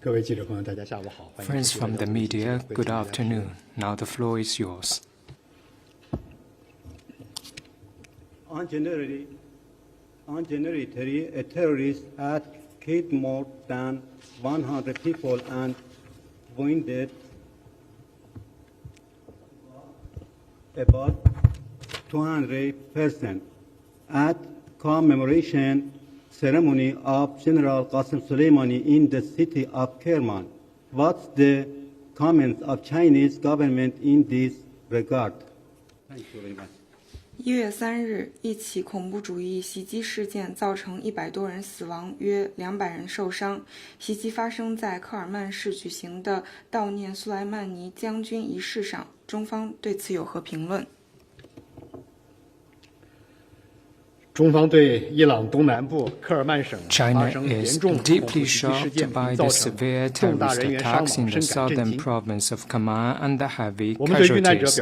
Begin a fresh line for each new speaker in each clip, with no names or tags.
Friends from the media, good afternoon. Now the floor is yours.
On January 3, a terrorist act killed more than 100 people and wounded about 200 persons. At commemoration ceremony of General Qasem Soleimani in the city of Kerman, what's the comments of Chinese government in this regard? Thank you very much.
1月3日，一起恐怖主义袭击事件造成100多人死亡，约200人受伤。袭击发生在科尔曼市举行的悼念苏莱曼尼将军仪式上，中方对此有何评论？
中方对伊朗东南部科尔曼省
China is deeply shocked by the severe terrorist attacks in the southern province of Kerman and the heavy casualties.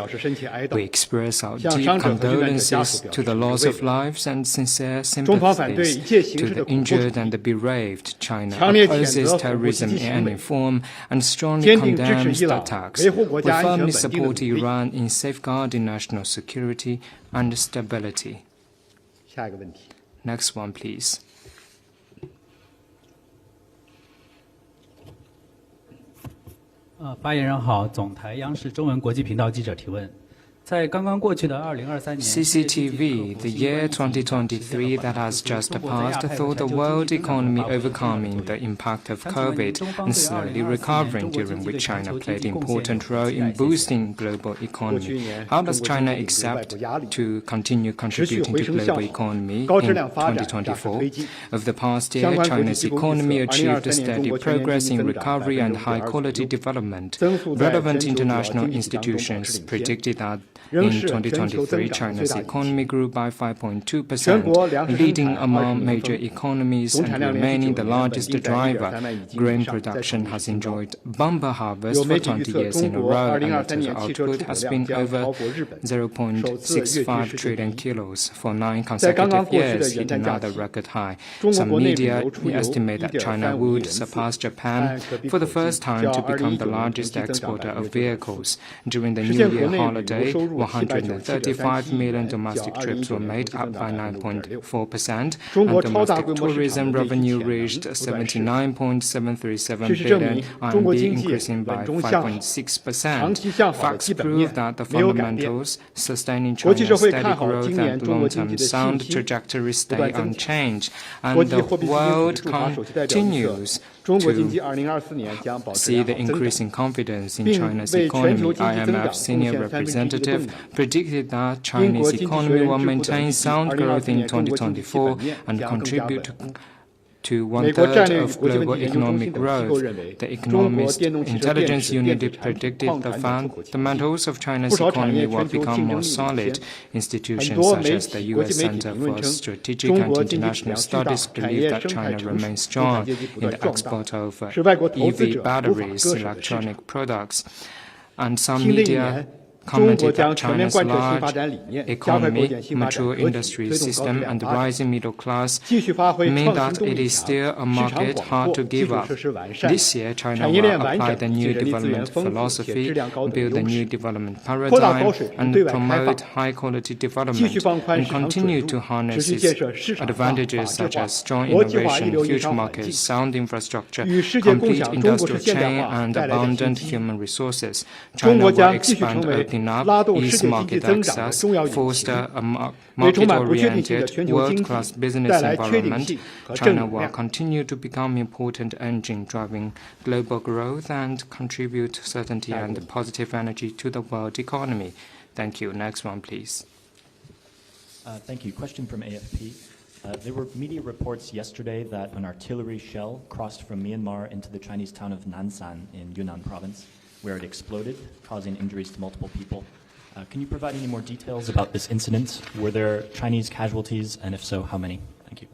We express our deep condolences to the loss of lives and sincere sympathies to the injured and the bereaved. China opposes terrorism in any form and strongly condemns the attacks. We firmly support Iran in safeguarding national security and stability.
下一个问题。
Next one, please.
发言人好，总台央视中文国际频道记者提问。在刚刚过去的2023年
CCTV, the year 2023 that has just passed saw the world economy overcoming the impact of COVID and slowly recovering, during which China played an important role in boosting global economy. How does China accept to continue contributing to global economy in 2024? Over the past year, China's economy achieved steady progress in recovery and high-quality development. Relevant international institutions predicted that in 2023, China's economy grew by 5.2%, leading among major economies and remaining the largest driver. Grain production has enjoyed bumper harvest for 20 years in a row, and the total output has been over 0.65 trillion kilos for 9 consecutive years, hitting another record high. Some media estimate that China would surpass Japan for the first time to become the largest exporter of vehicles. During the New Year holiday, 135 million domestic trips were made, up by 9.4%, and domestic tourism revenue reached 79.737 billion RMB, increasing by 5.6%. Facts prove that the fundamentals sustaining China's steady growth and long-term sound trajectory stay unchanged, and the world continues to see the increasing confidence in China's economy. IMF senior representative predicted that Chinese economy will maintain sound growth in 2024 and contribute to one-third of global economic growth. The Economist Intelligence Unit predicted the fundamentals of China's economy will become more solid. Institutions such as the U.S. Center for Strategic and International Studies believe that China remains strong in the export of EV batteries, electronic products, and some media commented that China's large economy, mature industry system, and rising middle class mean that it is still a market hard to give up. This year, China will apply the new development philosophy, build a new development paradigm, and promote high-quality development, and continue to harness its advantages such as strong innovation, huge markets, sound infrastructure, complete industrial chain, and abundant human resources. China will expand opening up, ease market access, foster a market-oriented, world-class business environment. China will continue to become an important engine driving global growth and contribute certainty and positive energy to the world economy. Thank you. Next one, please.
Thank you. Question from AFP. There were media reports yesterday that an artillery shell crossed from Myanmar into the Chinese town of Nansan in Yunnan province, where it exploded, causing injuries to multiple people. Can you provide any more details about this incident? Were there Chinese casualties, and if so, how many? Thank you.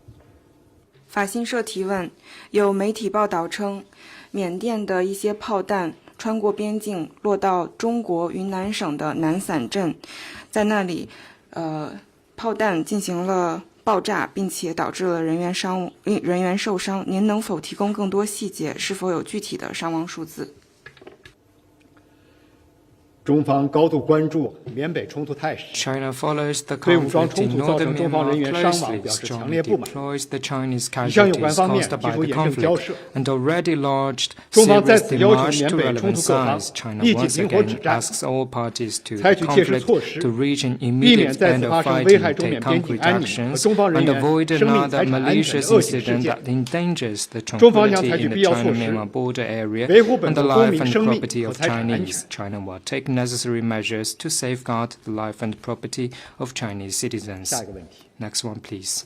法新社提问：有媒体报道称，缅甸的一些炮弹穿过边境，落到中国云南省的南散镇，在那里，炮弹进行了爆炸，并且导致了人员受伤。您能否提供更多细节？是否有具体的伤亡数字？
中方高度关注缅北冲突态势，
China follows the
对武装
conflict
冲
in
突造
northern
成中方人
Myanmar
员伤亡
closely,
表示强
strongly
烈不满。
deploys the Chinese
已向有关
casualties
方面
caused
提
by
出
the
严正交
conflict
涉。
and already lodged
中方在
serious
此要求
demarche
缅
to
北冲
relevant
突各方
sides. China
立即
once
停火止
again
战，
asks all parties to
采
the
取切实
conflict
措施，
to reach an
避免
immediate
再
end
次
of
发生危害
fighting,
中
take
缅边境
concrete
安宁和
actions,
中方人
and
员
avoid
生命
another
财产安全的
malicious
恶性事
incident
件，
that endangers the
中方将
tranquility
采取
in
必
the
要措施，
China-Myanmar border area
维护
and
本
the
国公
life
民
and
生命
property
和
of
财产安全。
Chinese. China will take necessary measures to safeguard the life and property of Chinese citizens.
下一个问题，
Next one, please.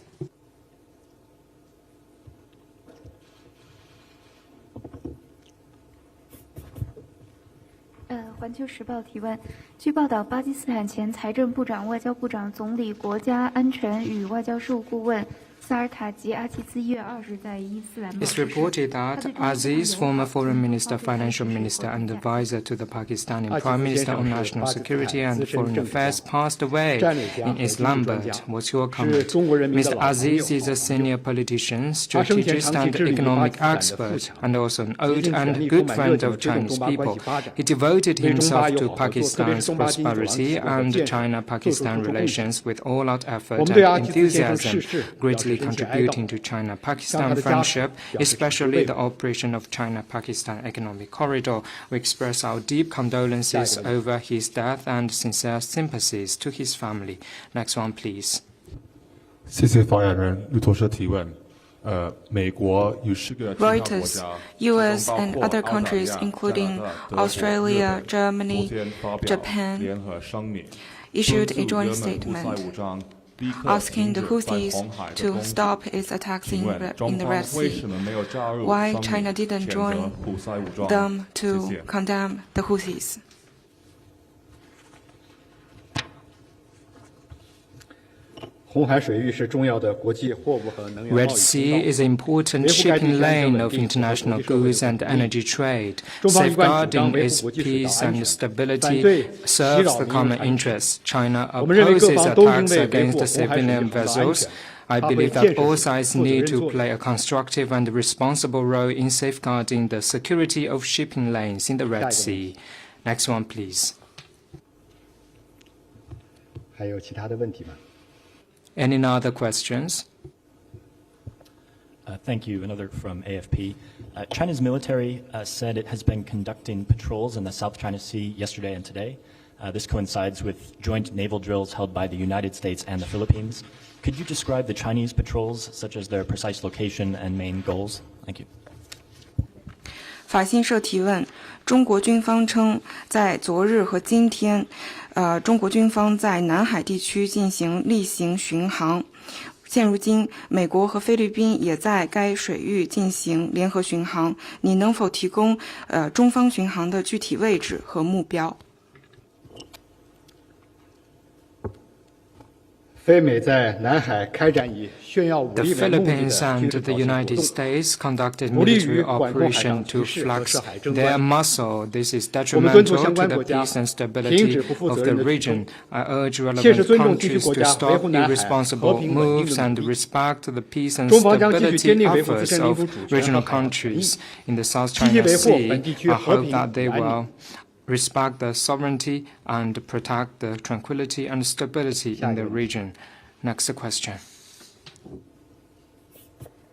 环球时报提问：据报道，巴基斯坦前财政部长、外交部长、总理国家安全与外交事务顾问萨尔塔吉·阿齐兹1月20日在伊斯兰报
It's
逝世。
reported that Aziz, former foreign minister, financial minister, and advisor to the Pakistani Prime Minister on national security and foreign affairs, passed away in Islamabad. What's your comment? Mr. Aziz is a senior politician, strategist, and economic expert, and also an old and good friend of Chinese people. He devoted himself to Pakistan's prosperity and China-Pakistan relations with all-out effort and enthusiasm, greatly contributing to China-Pakistan friendship, especially the operation of China-Pakistan Economic Corridor. We express our deep condolences over his death and sincere sympathies to his family. Next one, please.
谢谢发言人。路透社提问：美国与10个其他国
Reuters,
家
US and other countries, including Australia, Germany, Japan,
联合声明
issued a joint
敦促也门胡塞
statement
武装立刻
asking
停
the
止在
Houthis
红海的
to
攻击。
stop its attacks
请问
in
中
the
方
Red
为
Sea.
什么没有加入
Why
声
China
明
didn't
谴责
join
胡塞武装？
them
谢
to
谢。
condemn the Houthis?
红海水域是重要的国际货物和能源贸易
Red
通
Sea
道。
is an important shipping lane of international goods and energy trade.
中方一贯主张
Safeguarding
维
its
护国际水
peace
道安
and
全，
stability
反对袭
serves
扰
the
民用
common
船只。
interests. China
我们认为各
opposes
方都应
attacks
为维
against
护
the
红海水域
civilian
通道安
vessels.
全
I
发挥
believe
建
that
设
all
性、
sides
负责
need
任
to
作
play
用。
a constructive and responsible role in safeguarding the security of shipping lanes in the Red Sea. Next one, please.
还有其他的问题吗？
Any other questions?
Thank you. Another from AFP. China's military said it has been conducting patrols in the South China Sea yesterday and today. This coincides with joint naval drills held by the United States and the Philippines. Could you describe the Chinese patrols, such as their precise location and main goals? Thank you.
法新社提问：中国军方称，在昨日和今天，中国军方在南海地区进行例行巡航。现如今，美国和菲律宾也在该水域进行联合巡航。你能否提供中方巡航的具体位置和目标？
非美在南海开展以炫耀武
The
力为目的的
Philippines
军
and
事
the
挑衅活
United
动，
States conducted
不利于
military
管控海
operation
上
to
局势和
flex
涉海争
their
端。
muscle. This is
我们敦促
detrimental
相
to
关
the
国家
peace and
停
stability
止不负
of
责
the
任的举
region.
动，
I urge
切实
relevant
尊重地区
countries
国
to
家维
stop
护南海和
irresponsible
平稳定
moves
的
and
主权。
respect the peace and
中方将继续坚
stability
定维护自
efforts
身领
of
土主权
regional
和海洋权益，
countries in the South
积极
China
维护
Sea.
本地区
I
和
hope
平
that they
与安宁。
will respect the sovereignty and protect the tranquility and stability in the region. Next question.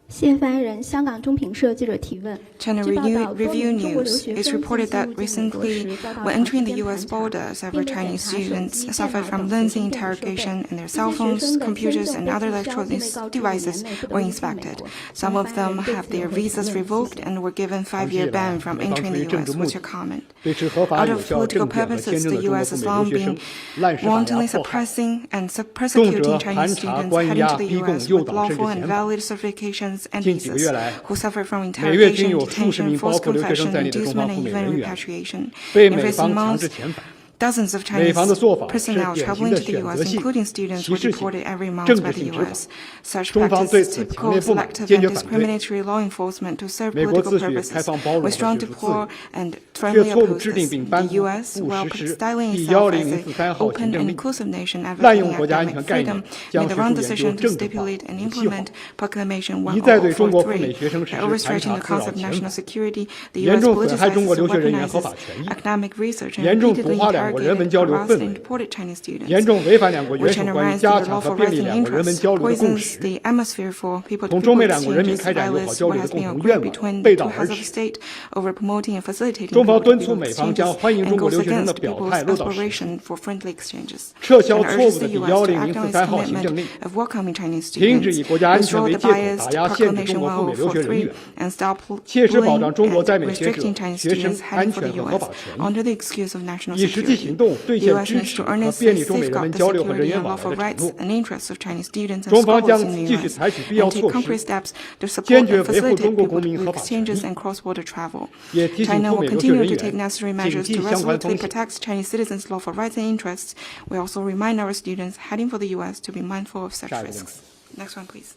谢发言人，香港中评社记者提问。
China
据报道，多
Review
名中国留
News
学
is
生
reported
近期
that
入境美国
recently,
时遭到
when
长
entering
时
the
间
U.S.
盘查，
border,
并
several
被检
Chinese
查手
students
机、电
suffered
脑
from
等随
lengthy
身电子设备。
interrogation, and their
这
cell
些学
phones,
生的签
computers,
证
and
被
other
注销，并被
electronic
告知5
devices
年内不
were
得入境美
inspected.
国。
Some
发
of
言
them
人对
have
此有
their
何评
visas
论？
revoked
谢谢。
and were given
长期以
5-year
来，
ban from
美方
entering
出于
the
政治
U.S.
目
What's
的
your，comment?
对持合法
Out
有
of
效
political
证件和
purposes,
签证
the
的中国
U.S.
赴
has
美留
long
学生
been
滥施打压
wantonly
迫害，
suppressing and
动
persecuting
辄
Chinese
盘查、
students
关
heading
押、
to the
逼供、
U.S.
诱
with
导，甚至
lawful and
遣返。
valid certifications and
近几个
visas,
月来，
who suffer from
每月均
interrogation,
有数十
detention,
名包
forced
括留学生
confession,
在内的中
inducement,
方
and
赴美
even
人员
repatriation.
被
In
美
recent
方强
months,
制遣返。
Dozens of
美
Chinese
方的做法是
personnel
典型
traveling
的
to the
选
U.S.,
择性、
including students,
歧
were
视性、
deported every month
政
by
治
the
性执法。
U.S. Such
中方对
practice is
此
typical,
强烈不满，
selective,
坚
and
决反对。
discriminatory law enforcement to serve
美国
political
自诩开
purposes.
放包容
We
和
strongly
学术自
deplore
由，
and
却
firmly
错误
oppose
制定
this.
并颁
The
布
U.S.,
不
while
实施
styling
第
itself as
1043
an
号
open
行政
and
令，
inclusive nation
滥用
advocating
国家安
academic
全概念，
freedom,
将
made the
学
wrong
术研究
decision to
政治化、
stipulate and
武器化，
implement Proclamation
一再对中国赴
1043.
美学生实
By
施盘
overstretching
查、
the
滋扰、
concept of
遣
national
返，
security, the
严
U.S.
重损害
politicizes
中国
and
留学人员合
weaponizes
法权益，
academic research and
严重毒
repeatedly
化两国人文
interrogated,
交流
harassed,
氛
and
围，
deported Chinese students,
严重违反两国元
which
首关于
undermines
加
the
强和
lawful
便
rights
利
and
两国人文
interests,
交流的共
poisons
识，
the atmosphere for people
同
to
中美
people
两国人民
exchanges,
开展友好
violates
交
what
流的
has
共
been
同
agreed
愿望，
between
背
the
道
two
而
heads of
驰。
state over promoting and facilitating
中方
people to
敦促
people
美方
exchanges
将欢迎
and
中国
goes
留学生的
against
表
people's
态落到实处，
aspiration for friendly exchanges,
撤销
and
错
urges
误
the
的第
U.S. to act on its
1043号行政
commitment
令，
of welcoming Chinese
停止
students,
以国家安全
withdraw
为
the
借口
biased
打压、限制
Proclamation
中国赴美留学人员，
1043, and stop
切实保
bullying
障中国在
and
美学者、
restricting Chinese
学生
students
安
heading for
全
the
和合
U.S.
法权益，
under the excuse of national
以实际
security.
行动兑
The
现
U.S.
支
needs
持
to
和
earnestly
便利中美人
safeguard
文
the
交流和人
security
员
and
往来
lawful
的承
rights
诺。
and interests of Chinese students and
中方将
scholars in the
继续
U.S.
采取必要
and take
措
concrete
施，
steps to support
坚决
and
维护中
facilitate
国公
people
民合
with
法权
exchanges
益，
and cross-border travel.
也提醒
China
赴
will
美留学
continue
人
to
员
take necessary
谨
measures
记
to
相关
resolutely
风险，
protect Chinese citizens' lawful rights and interests. We also remind our students heading for the U.S. to be mindful of such
下一个问题。
risks. Next one, please.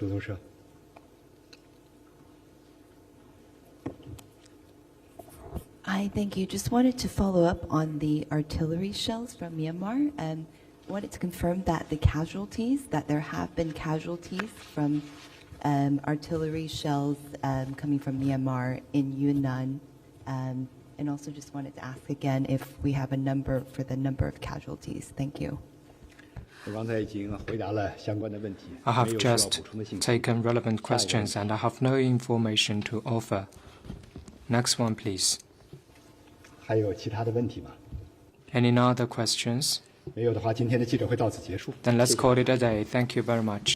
路透社。
Hi, thank you. Just wanted to follow up on the artillery shells from Myanmar and wanted to confirm that that there have been casualties from artillery shells coming from Myanmar in Yunnan. And also just wanted to ask again if we have a number for the number of casualties. Thank you.
我刚才已经回答了相关的问题，
I
没
have
有需要
just
补充的信息。
taken relevant questions and I have no information to offer. Next one, please.
还有其他的问题吗？
Any other questions?
没有的话，今天的记者会到此结束。
Then let's
谢谢
call it a day. Thank you very much.